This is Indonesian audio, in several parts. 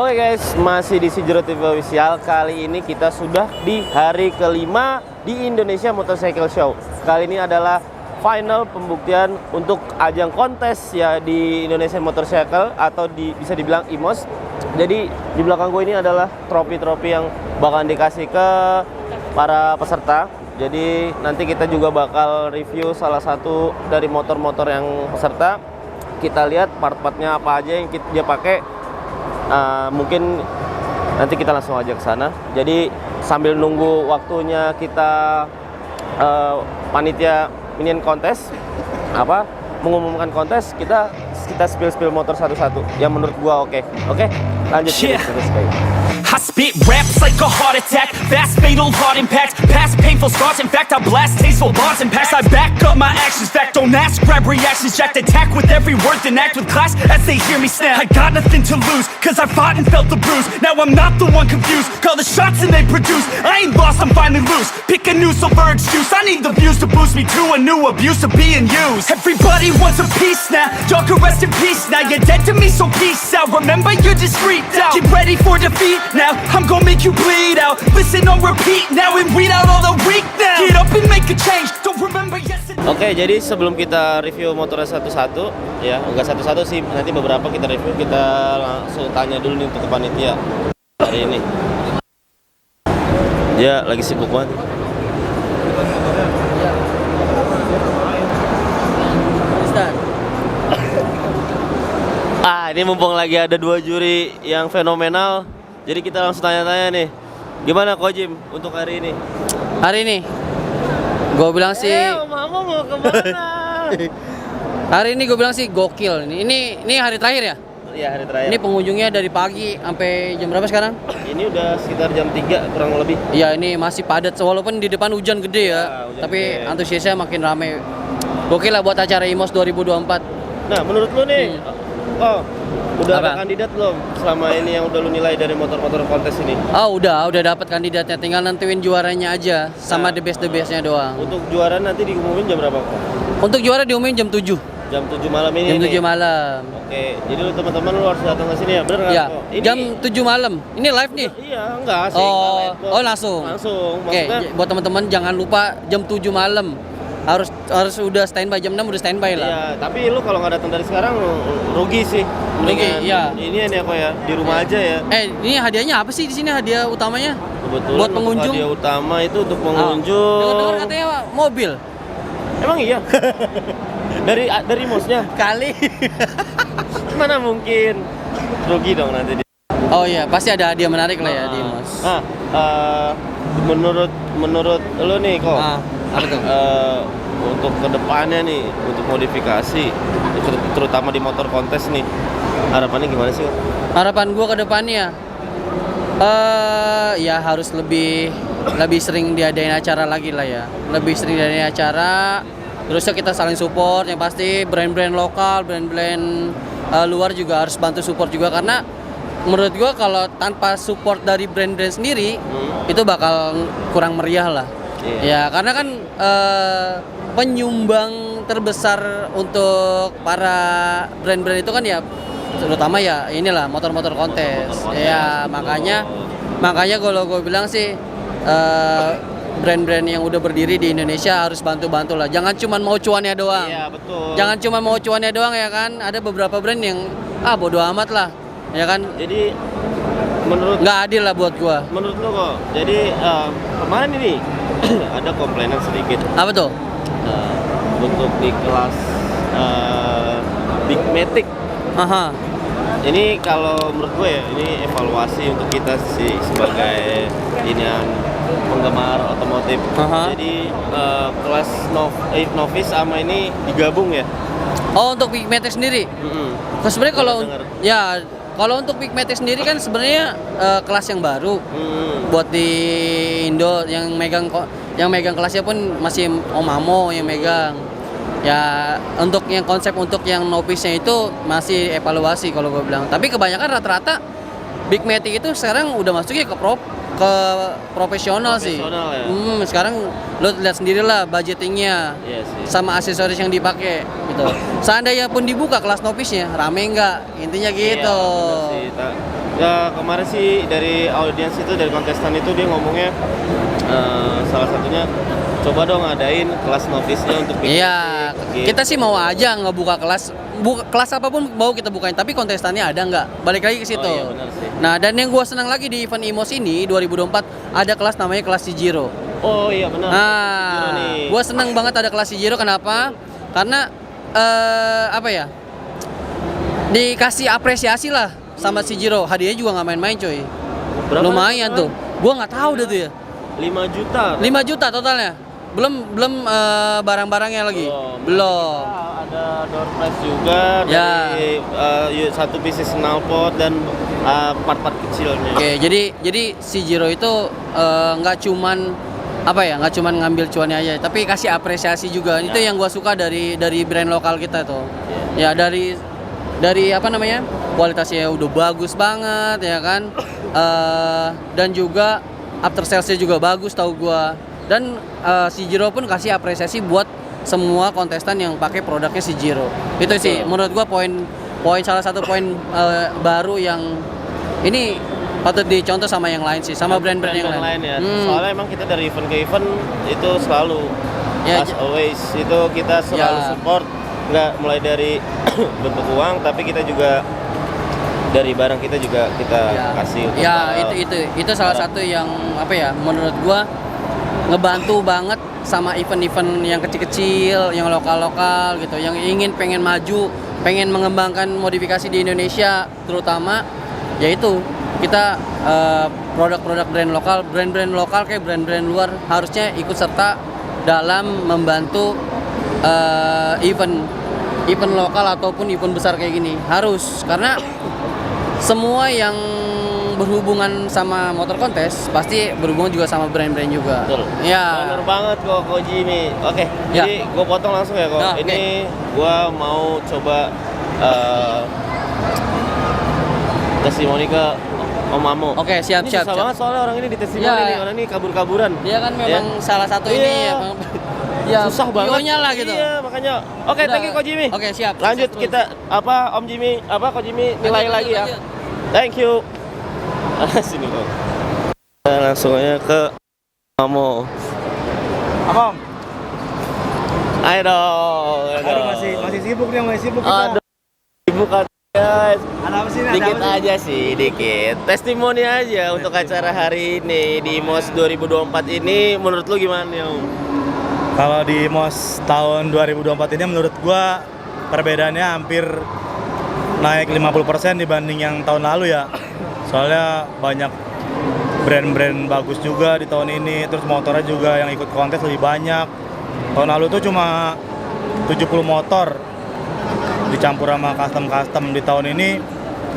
Oke guys, masih di Sijero TV Official. Kali ini kita sudah di hari kelima di Indonesia Motorcycle Show. Kali ini adalah final pembuktian untuk ajang kontes ya di Indonesia Motorcycle atau bisa dibilang IMOS. Jadi di belakang gue ini adalah trofi-trofi yang bakalan dikasih ke para peserta. Jadi nanti kita juga bakal review salah satu dari motor-motor yang peserta. Kita lihat part-partnya apa aja yang dia pakai. Mungkin nanti kita langsung aja ke sana. Jadi sambil nunggu waktunya kita panitia minion kontes mengumumkan kontes, kita spill motor satu-satu yang menurut gua oke. Lanjut terus kayak. I spit raps like a heart attack, fast fatal heart impact, past painful scars. In fact, I blast tasteful bars and packs. I back up my actions, fact don't ask, grab reactions, jacked attack with every word, then act with class as they hear me snap. I got nothing to lose, cause I fought and felt the bruise. Now I'm not the one confused, call the shots and they produce. I ain't lost, I'm finally loose, pick a new silver excuse. I need the views to boost me to a new abuse of being used. Everybody wants a piece now, y'all can rest in peace now. You're dead to me, so peace out. Remember, you're just freaked out. Get ready for defeat now, I'm gonna make you bleed out. Listen on repeat now and weed out all the weak now. Get up and make a change, don't remember yesterday. Oke, jadi sebelum kita review motornya satu-satu, ya enggak satu-satu sih, nanti beberapa kita review, kita langsung tanya dulu nih untuk ke panitia hari ini. Dia lagi sibuk banget. Ini mumpung lagi ada dua juri yang fenomenal, jadi kita langsung tanya-tanya nih. Gimana Kojim untuk hari ini? Hari ini gue bilang sih Mama mau kemana? hari ini gue bilang sih gokil. Ini hari terakhir ya? Iya, hari terakhir. Ini pengunjungnya dari pagi sampai jam berapa sekarang? Ini udah sekitar jam 3 kurang lebih. Iya, ini masih padat walaupun di depan hujan gede ya, hujan tapi gede. Antusiasnya makin rame. Gokil lah buat acara IMOS 2024. Nah, menurut lu nih, udah ada Apa? kandidat belum selama ini yang udah lu nilai dari motor-motor kontes ini? Udah dapat kandidatnya, tinggal nentuin juaranya aja sama Nah, the bestnya doang. Untuk juara nanti diumumin jam berapa? Untuk juara diumumin jam 7. Jam 7 malam ini. Jam 7 nih? malam. Oke, jadi lu teman-teman lu harus datang ke sini ya, bener nggak? Iya, Ini, jam 7 malam. Ini live nih. Iya, enggak sih. Langsung. Maksudnya, Oke, buat teman-teman jangan lupa jam 7 malam. Harus udah standby, jam 6 udah standby lah. iya, tapi lu kalau nggak datang dari sekarang rugi sih. Mendingan iya. Ini ya kok ya, di rumah aja ya. Ini hadiahnya apa sih di sini, hadiah utamanya? Kebetulan Buat untuk pengunjung. hadiah utama itu untuk pengunjung. Dengar katanya mobil. Emang iya? dari mosnya? Kali. Mana mungkin? Rugi dong nanti. Oh iya, pasti ada hadiah menarik lah ya di IMOS. Menurut lu nih kok, Apa tuh? untuk kedepannya nih, untuk modifikasi, terutama di motor kontes nih, harapannya gimana sih? Harapan gua ke depannya ya harus lebih sering diadain acara lagi lah ya. Lebih sering diadain acara. Terusnya kita saling support, yang pasti brand-brand lokal, brand-brand luar juga harus bantu support juga, karena menurut gua kalau tanpa support dari brand-brand sendiri itu bakal kurang meriah lah. Ya, karena kan penyumbang terbesar untuk para brand-brand itu kan ya terutama ya inilah motor-motor kontes. Ya, makanya kalau gue bilang sih brand-brand yang udah berdiri di Indonesia harus bantu-bantu lah. Jangan cuma mau cuannya doang. Iya, betul. Jangan cuma mau cuannya doang ya kan. Ada beberapa brand yang bodo amat lah. Ya kan? Jadi nggak adil lah buat gua. menurut lu kok, jadi kemarin ini ada komplainan sedikit Apa tuh? untuk di kelas Big Matic. Aha. Ini kalau menurut gue ya, ini evaluasi untuk kita sih sebagai penggemar otomotif. Jadi kelas novice sama ini digabung ya. Oh, untuk Big Matic sendiri? Sebenarnya kalau untuk Big Matic sendiri kan sebenarnya kelas yang baru buat di Indo, yang megang kelasnya pun masih Om Amo yang megang. Ya untuk yang konsep untuk yang novice-nya itu masih evaluasi kalau gue bilang. Tapi kebanyakan rata-rata Big Matic itu sekarang udah masuknya ke profesional sih. Ya? Sekarang lo lihat sendirilah budgetingnya, sama aksesoris yang dipakai gitu. Seandainya pun dibuka kelas novice-nya, rame nggak? Intinya gitu. Iya, Ya kemarin sih dari audiens itu, dari kontestan itu dia ngomongnya salah satunya coba dong ngadain kelas novice-nya untuk bikin Iya, gitu. kita sih mau aja ngebuka kelas, kelas apapun mau kita bukain, tapi kontestannya ada nggak? Balik lagi ke situ. Oh, iya, benar sih. Nah, dan yang gua senang lagi di event IMOS ini 2024 ada kelas namanya kelas Shijiro. Oh iya benar. Shijiro Nah, nih. gua senang banget ada kelas Shijiro. Kenapa? Karena apa ya? Dikasih apresiasi lah sama Shijiro. Hadiahnya juga nggak main-main, coy. Berapa Lumayan itu, tuh. Gua nggak tahu deh tuh ya. 5 juta. 5 juta totalnya. Belum barang-barangnya lagi. Belum. Ada door prize juga Ya. dari satu pieces knalpot dan part-part kecilnya. Oke, jadi si Jiro itu nggak cuman apa ya, nggak cuman ngambil cuannya aja, tapi kasih apresiasi juga. Itu yang gua suka dari brand lokal kita tuh. Ya dari apa namanya, kualitasnya udah bagus banget ya kan. Dan juga after salesnya juga bagus tahu gua. Dan si Jiro pun kasih apresiasi buat semua kontestan yang pakai produknya si Jiro. Itu sih menurut gua poin salah satu poin baru yang ini patut dicontoh sama yang lain sih, sama brand-brand yang lain. Ya. Soalnya emang kita dari event ke event itu selalu Ya, as always itu kita selalu Ya. support, nggak mulai dari bentuk uang, tapi kita juga dari barang kita juga kita kasih untuk Ya, itu salah satu yang apa ya, menurut gua ngebantu banget sama event-event yang kecil-kecil, yang lokal-lokal gitu, yang pengen maju, pengen mengembangkan modifikasi di Indonesia terutama, yaitu kita produk-produk brand-brand lokal kayak brand-brand luar harusnya ikut serta dalam membantu event lokal ataupun event besar kayak gini. Harus, karena semua yang berhubungan sama motor kontes pasti berhubungan juga sama brand-brand juga. Betul. Ya. Bener banget kok Koji ini. Oke, Ya. jadi gue potong langsung ya kok. Nah, ini gue mau coba testimoni ke Om Mamo. Oke, siap. Ini susah banget soalnya orang ini di testimoni Ya. nih, orang ini kabur-kaburan. Dia kan memang salah satu Iya. ini ya. Ya, Susah banget. pionnya lah gitu. Iya, makanya. Oke, Udah. thank you Ko Jimmy. Oke, siap. Lanjut Sukses kita Om Jimmy, Ko Jimmy nilai Lanjut, lagi ya. lanjut. Thank you. Sini kok. Kita langsung aja ke Mamo. Abang, Ayo dong. aduh masih sibuk nih, masih sibuk kita. Aduh, bukan guys. Ada apa sih? Dikit aja sih, dikit. Testimoni aja untuk acara hari ini di MOS 2024 ini. Menurut lu gimana nih, Om? Kalau di MOS tahun 2024 ini menurut gua perbedaannya hampir naik 50% dibanding yang tahun lalu ya. Soalnya banyak brand-brand bagus juga di tahun ini, terus motornya juga yang ikut kontes lebih banyak. Tahun lalu tuh cuma 70 motor dicampur sama custom. Di tahun ini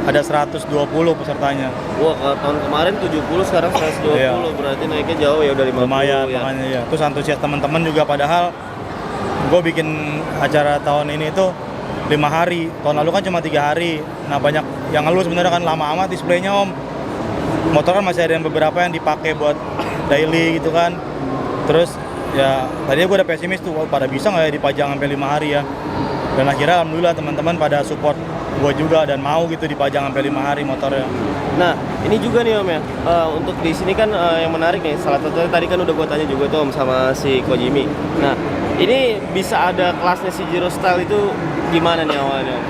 ada 120 pesertanya. Wah, tahun kemarin 70, sekarang 120. Iya. Berarti naiknya jauh ya, udah 50 Lumayan ya. makanya ya. Terus antusias teman-teman juga, padahal gue bikin acara tahun ini tuh 5 hari. Tahun lalu kan cuma 3 hari. Nah, banyak yang ngeluh sebenarnya kan lama amat displaynya, Om. Motor kan masih ada yang beberapa yang dipakai buat daily gitu kan. Terus ya tadinya gue udah pesimis tuh, pada bisa nggak ya dipajang sampai 5 hari ya. Dan akhirnya alhamdulillah teman-teman pada support gue juga dan mau gitu dipajang sampai 5 hari motornya. Nah, ini juga nih Om ya, untuk di sini kan yang menarik nih, salah satunya tadi kan udah gue tanya juga tuh Om sama si Ko Jimmy. Nah, ini bisa ada kelasnya si Jiro Style itu gimana nih awalnya Om?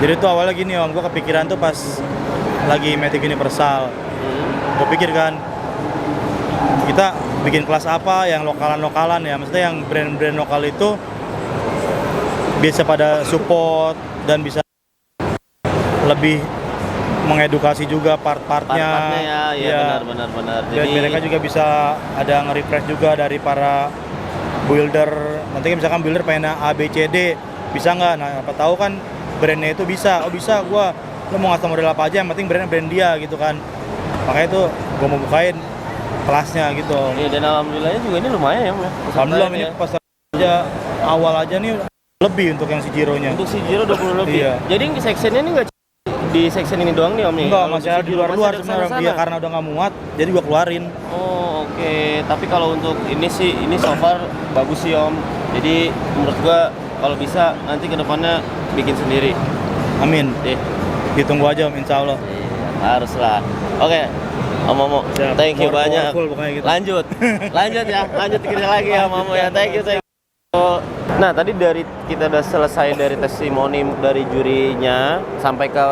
Jadi tuh awalnya gini, Om, gue kepikiran tuh pas lagi Matic Universal. Gue pikir kan, kita bikin kelas apa yang lokalan-lokalan ya, maksudnya yang brand-brand lokal itu bisa pada support dan bisa lebih mengedukasi juga part-partnya. Part-partnya ya, benar. Dan mereka juga bisa ada nge-refresh juga dari para builder. Nanti kan misalkan builder pengen A, B, C, D, bisa nggak? Nah, apa tahu kan brandnya itu bisa. Oh bisa, lo mau ngasih model apa aja, yang penting brandnya brand dia gitu kan. Makanya itu gue mau bukain kelasnya gitu. Iya, dan alhamdulillahnya juga ini lumayan ya Om ya. Alhamdulillah ini Ya. pas aja awal aja nih lebih untuk yang si Jiro-nya. Untuk si Jiro 20 lebih. Iya. Jadi sectionnya ini nggak di section ini doang nih Om nih? Enggak, Kalau masih untuk ada si di Jiro luar-luar masih ada sebenarnya. kesana-sana. Dia karena udah nggak muat, jadi gua keluarin. Oh, oke. Tapi kalau untuk ini sih, ini so far bagus sih Om. Jadi menurut gua kalau bisa nanti ke depannya bikin sendiri. Amin. Deh. Ditunggu aja Om, insya Allah. Haruslah. Oke. Om Momo, Siap. thank you banyak. Powerful pokoknya gitu. Lanjut ya, lanjut kita lagi ya Om Momo ya. Thank you. Nah, tadi kita udah selesai dari testimoni dari jurinya sampai ke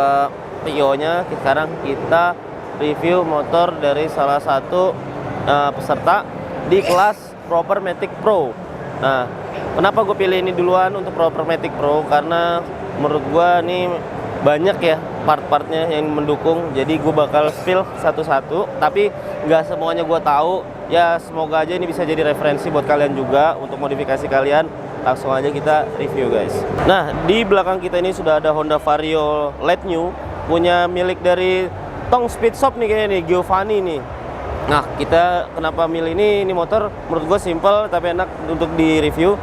PO-nya. Sekarang kita review motor dari salah satu peserta di kelas Proper Matic Pro. Nah, kenapa gue pilih ini duluan untuk Proper Matic Pro? Karena menurut gue nih banyak ya part-partnya yang mendukung. Jadi gue bakal spill satu-satu, tapi nggak semuanya gue tahu. Ya semoga aja ini bisa jadi referensi buat kalian juga untuk modifikasi kalian. Langsung aja kita review guys. Nah, di belakang kita ini sudah ada Honda Vario Late New, punya milik dari Tong Speed Shop nih kayaknya nih, Giovanni nih. Nah, kita kenapa milih ini motor menurut gue simple tapi enak untuk di review.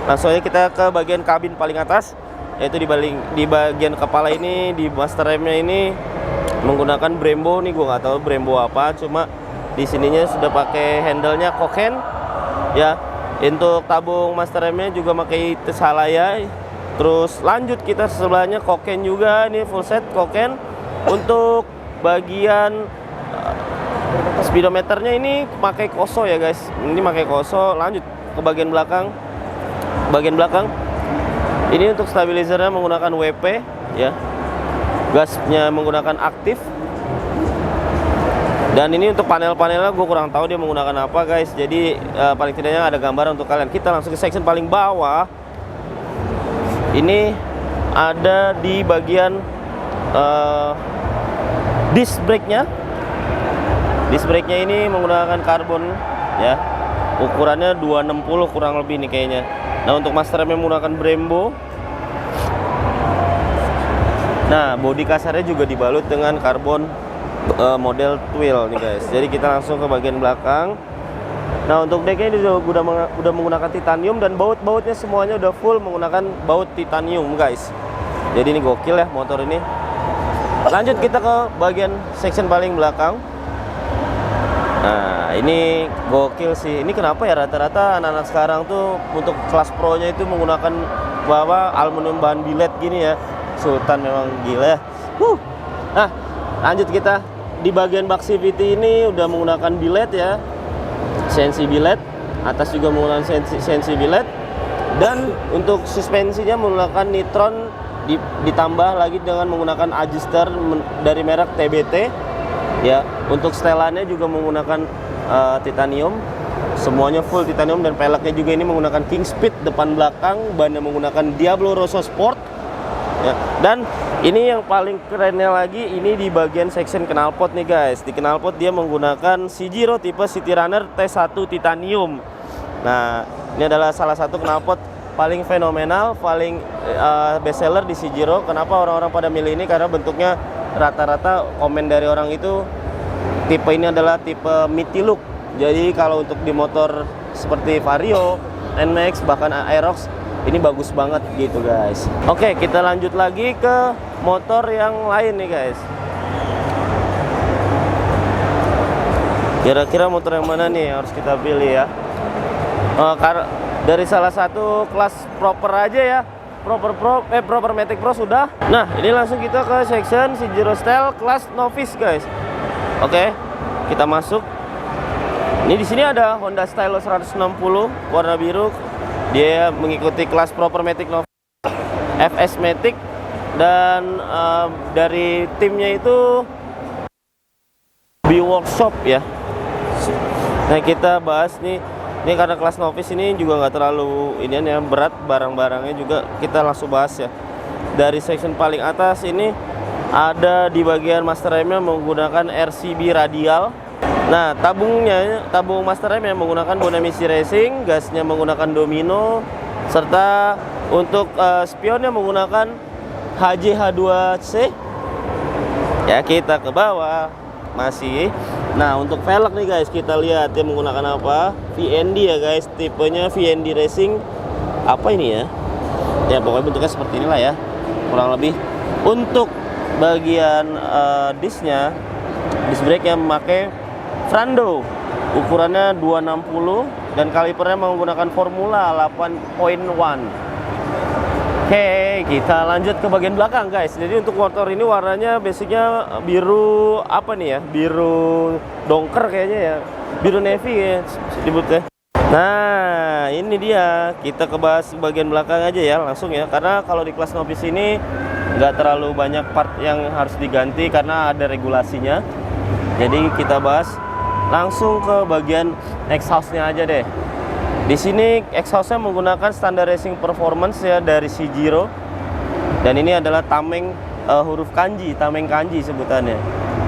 Langsung aja kita ke bagian kabin paling atas, yaitu di bagian kepala ini, di master remnya ini menggunakan Brembo nih, gue nggak tahu Brembo apa, cuma di sininya sudah pakai handle-nya Koken ya. Untuk tabung master remnya juga pakai Tesalaya. Terus lanjut kita sebelahnya Koken juga, ini full set Koken. Untuk bagian speedometernya ini pakai Koso ya guys, ini pakai Koso. Lanjut ke bagian belakang. Ini untuk stabilizernya menggunakan WP ya. Gasnya menggunakan aktif. Dan ini untuk panel-panelnya gue kurang tahu dia menggunakan apa guys. Jadi paling tidaknya ada gambar untuk kalian. Kita langsung ke section paling bawah. Ini ada di bagian disc brake-nya. Disc brake-nya ini menggunakan karbon ya. Ukurannya 260 kurang lebih nih kayaknya. Nah, untuk master remnya menggunakan Brembo. Nah, bodi kasarnya juga dibalut dengan karbon model twill nih guys. Jadi kita langsung ke bagian belakang. Nah, untuk decknya ini udah menggunakan titanium dan baut-bautnya semuanya udah full menggunakan baut titanium guys. Jadi ini gokil ya motor ini. Lanjut kita ke bagian section paling belakang. Nah, ini gokil sih. Ini kenapa ya rata-rata anak-anak sekarang tuh untuk kelas pro-nya itu menggunakan aluminium bahan billet gini ya. Sultan memang gila ya. Nah, lanjut kita di bagian box CVT ini udah menggunakan billet ya. CNC billet, atas juga menggunakan CNC billet. Dan untuk suspensinya menggunakan nitron ditambah lagi dengan menggunakan adjuster dari merek TBT. Ya, untuk setelannya juga menggunakan titanium, semuanya full titanium dan peleknya juga ini menggunakan King Speed depan belakang, bannya menggunakan Diablo Rosso Sport. Ya, dan ini yang paling kerennya lagi ini di bagian section knalpot nih guys. Di knalpot dia menggunakan Cjiro tipe City Runner T1 titanium. Nah, ini adalah salah satu knalpot paling fenomenal, paling best seller di Cjiro. Kenapa orang-orang pada milih ini? Karena bentuknya rata-rata komen dari orang itu tipe ini adalah tipe meaty look. Jadi kalau untuk di motor seperti Vario, NMAX bahkan Aerox ini bagus banget gitu guys. Oke, kita lanjut lagi ke motor yang lain nih guys. Kira-kira motor yang mana nih harus kita pilih ya? Dari salah satu kelas proper aja ya. Proper Matic Pro sudah. Nah, ini langsung kita ke section Cjiro Style kelas novice guys. Oke, kita masuk. Ini di sini ada Honda Stylo 160 warna biru. Dia mengikuti kelas Proper Matic Novice FS Matic dan dari timnya itu B Workshop ya. Nah, kita bahas nih. Ini karena kelas novice ini juga nggak terlalu ini ya, berat barang-barangnya juga kita langsung bahas ya. Dari section paling atas ini ada di bagian master remnya menggunakan RCB radial. Nah, tabung master rem yang menggunakan Bonamici Racing, gasnya menggunakan Domino, serta untuk spionnya menggunakan HJ-H2C. Ya, kita ke bawah masih. Nah, untuk velg nih guys, kita lihat dia menggunakan apa? VND ya guys, tipenya VND Racing. Apa ini ya? Ya pokoknya bentuknya seperti inilah ya, kurang lebih. Untuk bagian disknya, disk brake yang memakai Frando, ukurannya 260 dan kalipernya menggunakan Formula 8.1. Oke, kita lanjut ke bagian belakang guys. Jadi untuk motor ini warnanya basicnya biru apa nih ya? Biru dongker kayaknya ya. Biru navy ya disebutnya. Nah, ini dia. Kita kebahas bagian belakang aja ya langsung ya. Karena kalau di kelas novice ini nggak terlalu banyak part yang harus diganti karena ada regulasinya. Jadi kita bahas langsung ke bagian exhaust-nya aja deh. Di sini exhaust-nya menggunakan standar racing performance ya dari Shigiro. Dan ini adalah tameng huruf kanji, tameng kanji sebutannya.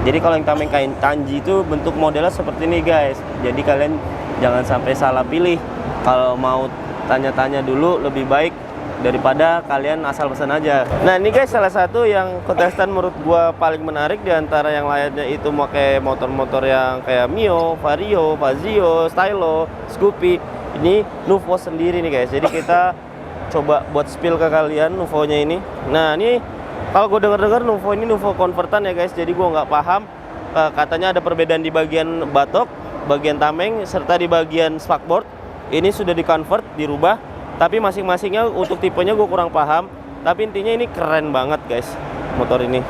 Jadi kalau yang tameng kanji itu bentuk modelnya seperti ini guys. Jadi kalian jangan sampai salah pilih. Kalau mau tanya-tanya dulu lebih baik daripada kalian asal pesan aja. Nah ini guys salah satu yang kontestan menurut gua paling menarik di antara yang lainnya itu pakai motor-motor yang kayak Mio, Vario, Fazio, Stylo, Scoopy. Ini Nuvo sendiri nih guys. Jadi kita coba buat spill ke kalian Nuvonya ini. Nah ini kalau gue denger Nuvo ini Nuvo convertan ya guys. Jadi gue nggak paham. Katanya ada perbedaan di bagian batok, bagian tameng, serta di bagian spakboard. Ini sudah di convert, dirubah. Tapi masing-masingnya untuk tipenya gue kurang paham. Tapi intinya ini keren banget guys motor ini.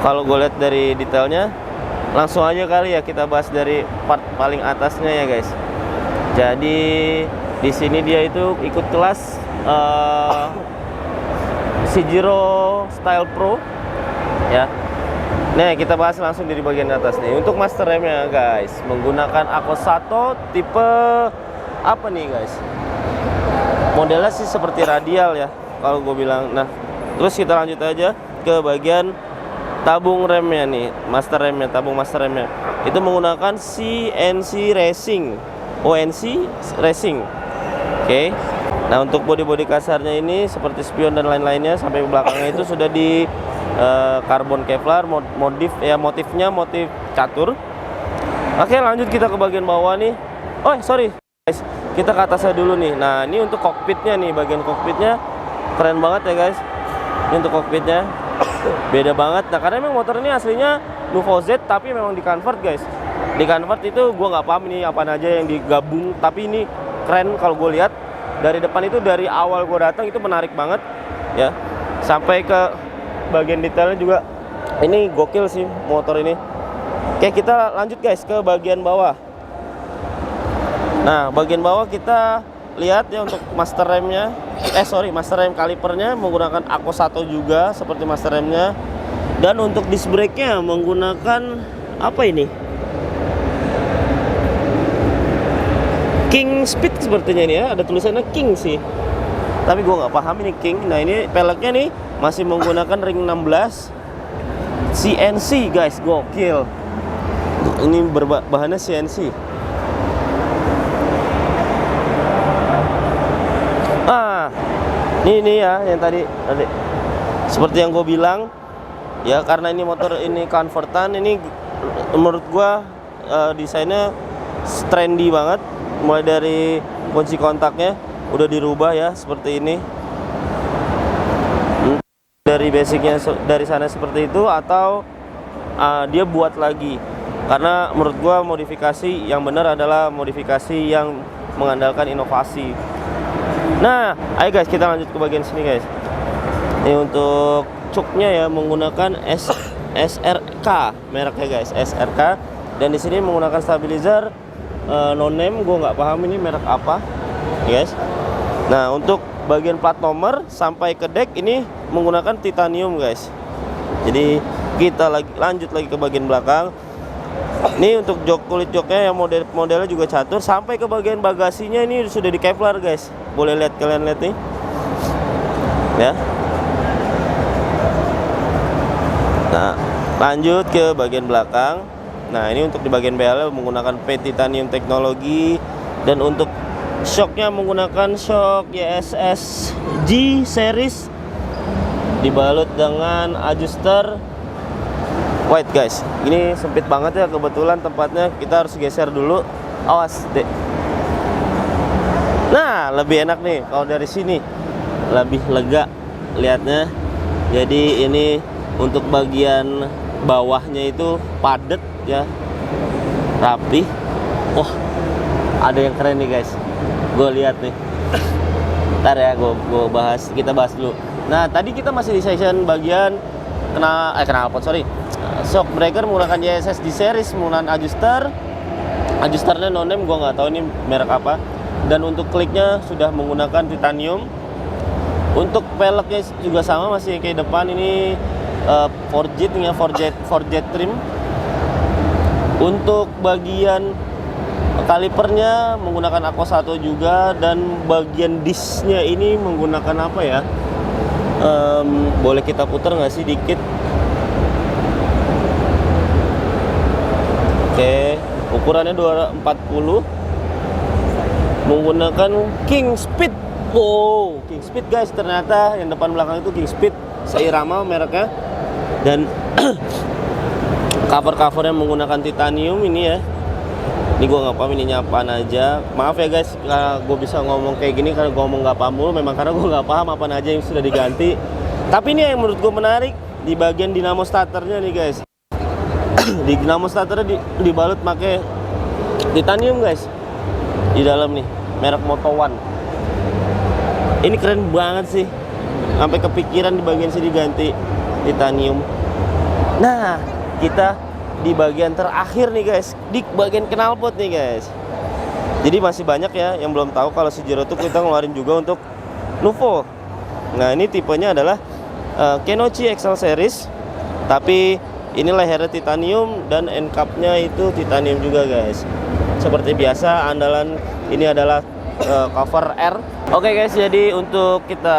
Kalau gue lihat dari detailnya, langsung aja kali ya kita bahas dari part paling atasnya ya guys. Jadi di sini dia itu ikut kelas Shigiro Style Pro ya. Nah kita bahas langsung dari bagian atas nih. Untuk master remnya guys menggunakan Akosato tipe apa nih guys? Modelnya sih seperti radial ya kalau gue bilang. Nah terus kita lanjut aja ke bagian tabung remnya nih, master remnya, tabung master remnya itu menggunakan CNC Racing, ONC Racing. Oke. Nah untuk bodi-bodi kasarnya ini seperti spion dan lain-lainnya sampai belakangnya itu sudah di karbon Kevlar, motifnya motif catur. Oke lanjut kita ke bagian bawah nih. Oh sorry guys, kita ke atasnya dulu nih. Nah ini untuk kokpitnya nih, bagian kokpitnya keren banget ya guys. Ini untuk kokpitnya beda banget. Nah karena memang motor ini aslinya Nuvo Z tapi memang di convert guys. Di convert itu gue nggak paham ini apa aja yang digabung, tapi ini keren kalau gue lihat dari depan itu. Dari awal gue datang itu menarik banget ya, sampai ke bagian detailnya juga ini gokil sih motor ini. Oke kita lanjut guys ke bagian bawah. Nah bagian bawah kita lihat ya untuk master remnya, master rem kalipernya menggunakan Akosato juga seperti master remnya. Dan untuk disc brake-nya menggunakan apa ini? King Speed sepertinya ini ya, ada tulisannya King sih. Tapi gue nggak paham ini King. Nah ini peleknya nih masih menggunakan ring 16 CNC guys, gokil. Ini bahannya CNC. Ini ya yang tadi seperti yang gue bilang ya, karena ini motor ini convertan, ini menurut gue desainnya trendy banget. Mulai dari kunci kontaknya udah dirubah ya seperti ini. Dari basicnya dari sana seperti itu atau dia buat lagi, karena menurut gue modifikasi yang benar adalah modifikasi yang mengandalkan inovasi. Nah, ayo guys kita lanjut ke bagian sini guys. Ini untuk cuknya ya menggunakan SRK mereknya guys, SRK. Dan di sini menggunakan stabilizer no name, gue nggak paham ini merek apa, guys. Nah untuk bagian plat nomor sampai ke deck ini menggunakan titanium guys. Jadi kita lanjut lagi ke bagian belakang. Ini untuk jok, kulit joknya yang modelnya juga catur. Sampai ke bagian bagasinya ini sudah di Kevlar guys. Boleh lihat, kalian lihat nih ya. Nah lanjut ke bagian belakang. Nah ini untuk di bagian BL menggunakan P titanium teknologi. Dan untuk shocknya menggunakan shock YSS G series, dibalut dengan adjuster white guys. Ini sempit banget ya kebetulan tempatnya, kita harus geser dulu. Awas dek. Nah lebih enak nih kalau dari sini, lebih lega lihatnya. Jadi ini untuk bagian bawahnya itu padat ya, rapi. Wah ada yang keren nih guys, gue lihat nih. Ntar ya kita bahas dulu. Nah, tadi kita masih di session bagian knalpot, shock breaker menggunakan JSS di series menggunakan adjusternya no name, gua nggak tahu ini merek apa. Dan untuk kliknya sudah menggunakan titanium. Untuk peleknya juga sama, masih kayak depan ini Forjet trim. Untuk bagian kalipernya menggunakan Aqua 1 juga, dan bagian disknya ini menggunakan apa ya? Boleh kita putar nggak sih dikit? Oke, ukurannya 240, menggunakan King Speed. Wow, King Speed guys, ternyata yang depan belakang itu King Speed, seirama mereknya. Dan cover-covernya menggunakan titanium ini ya. Ini gue nggak paham ininya apaan aja. Maaf ya guys, gue bisa ngomong kayak gini karena gue ngomong nggak paham mulu. Memang karena gue nggak paham apa aja yang sudah diganti. Tapi ini yang menurut gue menarik di bagian dinamo starternya nih guys. Di dinamo starternya dibalut pakai titanium guys. Di dalam nih, merek Moto One. Ini keren banget sih. Sampai kepikiran di bagian sini diganti titanium. Nah, kita di bagian terakhir nih guys, di bagian knalpot nih guys. Jadi masih banyak ya yang belum tahu kalau Sejiro tuh kita ngeluarin juga untuk Nuvo. Nah, ini tipenya adalah Kenochi XL series, tapi ini lehernya titanium dan end cap-nya itu titanium juga guys. Seperti biasa, andalan ini adalah cover R. Oke guys, jadi untuk kita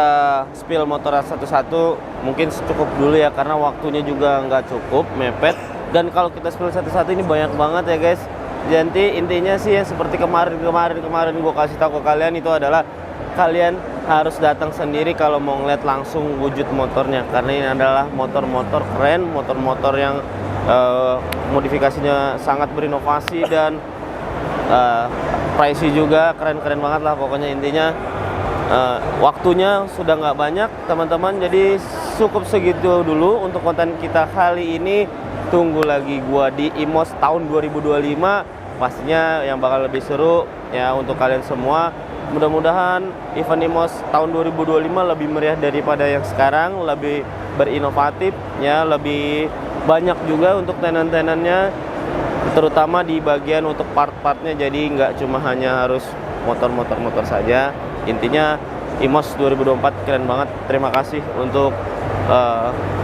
spill motor satu-satu mungkin cukup dulu ya, karena waktunya juga nggak cukup, mepet. Dan kalau kita spill satu-satu ini banyak banget ya guys. Jadi intinya sih yang seperti kemarin gue kasih tahu ke kalian itu adalah kalian harus datang sendiri kalau mau ngeliat langsung wujud motornya, karena ini adalah motor-motor keren, motor-motor yang modifikasinya sangat berinovasi dan pricey juga, keren-keren banget lah pokoknya. Intinya waktunya sudah nggak banyak teman-teman, jadi cukup segitu dulu untuk konten kita kali ini. Tunggu lagi gua di IMOS tahun 2025, pastinya yang bakal lebih seru ya untuk kalian semua. Mudah-mudahan event IMOS tahun 2025 lebih meriah daripada yang sekarang, lebih berinovatif ya, lebih banyak juga untuk tenan-tenannya, terutama di bagian untuk part-partnya. Jadi nggak cuma hanya harus motor saja. Intinya IMOS 2024 keren banget. Terima kasih untuk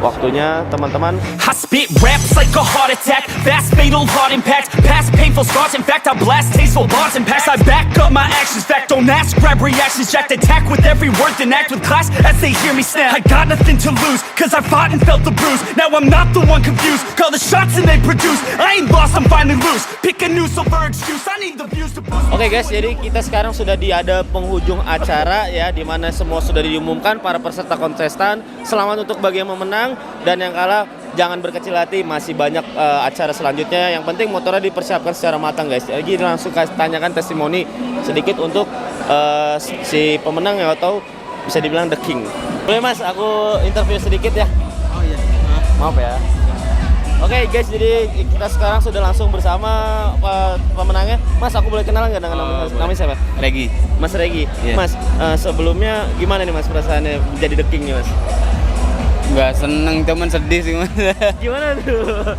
waktunya teman-teman. I spit raps like a heart attack, fast fatal heart impact, past painful scars. In fact, I blast tasteful bars and past. I back up my actions, fact don't ask, grab reactions, jacked attack with every word, then act with class as they hear me snap. I got nothing to lose, cause I fought and felt the bruise. Now I'm not the one confused, call the shots and they produce. I ain't lost, I'm finally loose, pick a new silver excuse. I need the views to boost. Oke guys, jadi kita sekarang sudah ada penghujung acara ya, dimana semua sudah diumumkan para peserta kontestan. Selamat untuk bagi yang memenang, dan yang kalah jangan berkecil hati, masih banyak acara selanjutnya. Yang penting motornya dipersiapkan secara matang guys. Jadi langsung tanyakan testimoni sedikit untuk si pemenang ya, atau bisa dibilang the king. Boleh mas, aku interview sedikit ya? Oh iya. Maaf ya. Oke guys, jadi kita sekarang sudah langsung bersama pemenangnya. Mas, aku boleh kenalan nggak dengan namanya siapa? Regi. Mas Regi. Iya. Mas, sebelumnya gimana nih mas perasaannya menjadi the king nih mas? Nggak seneng, cuman sedih sih mas. Gimana tuh?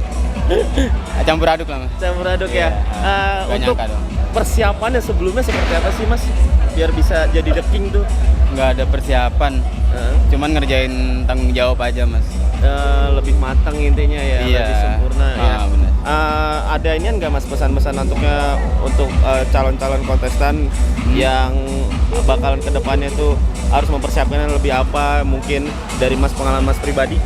Campur aduk lah mas. Campur aduk ya. Nggak Untuk nyangka dong. persiapannya sebelumnya seperti apa sih mas? Biar bisa jadi the king tuh. Nggak ada persiapan, cuman ngerjain tanggung jawab aja mas. Lebih matang intinya ya, Iya. lebih sempurna ya. Bener. Ada ini nggak mas pesan-pesan untuk calon-calon kontestan yang bakalan kedepannya tuh harus mempersiapkan lebih apa, mungkin dari mas, pengalaman mas pribadi?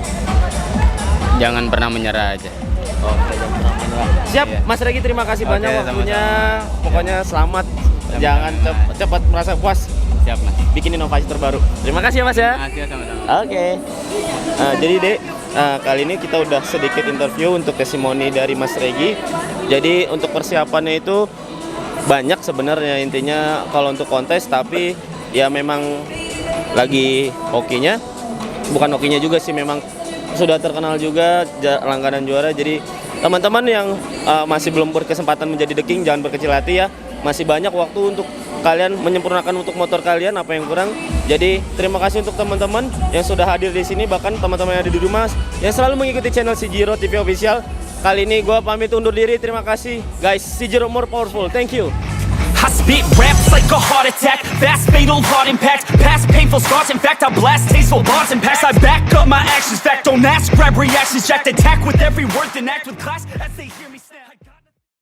Jangan pernah menyerah aja. Oke, jangan pernah menyerah. Siap, Iya. Mas Regi, terima kasih Oke, banyak waktunya. sama-sama. Pokoknya selamat, jangan cepat merasa puas, Siap mas. bikin inovasi terbaru. Terima kasih ya mas ya. Makasih ya, sama-sama. Oke. Jadi Dek, kali ini kita udah sedikit interview untuk testimoni dari Mas Regi. Jadi untuk persiapannya itu banyak sebenarnya, intinya kalau untuk kontes, tapi ya memang lagi hokinya, bukan hokinya juga sih, memang sudah terkenal juga langganan juara. Jadi teman-teman yang masih belum berkesempatan menjadi the king, jangan berkecil hati ya. Masih banyak waktu untuk kalian menyempurnakan untuk motor kalian apa yang kurang. Jadi terima kasih untuk teman-teman yang sudah hadir di sini, bahkan teman-teman yang ada di rumah yang selalu mengikuti channel Sijiro TV Official. Kali ini gue pamit undur diri. Terima kasih guys. Sijiro more powerful. Thank you. I spit raps like a heart attack, fast, fatal, hard impact, past painful scars. In fact, I blast tasteful bars and packs. I back up my actions, fact, don't ask, grab reactions, jacked, attack with every word, then act with class as they hear me.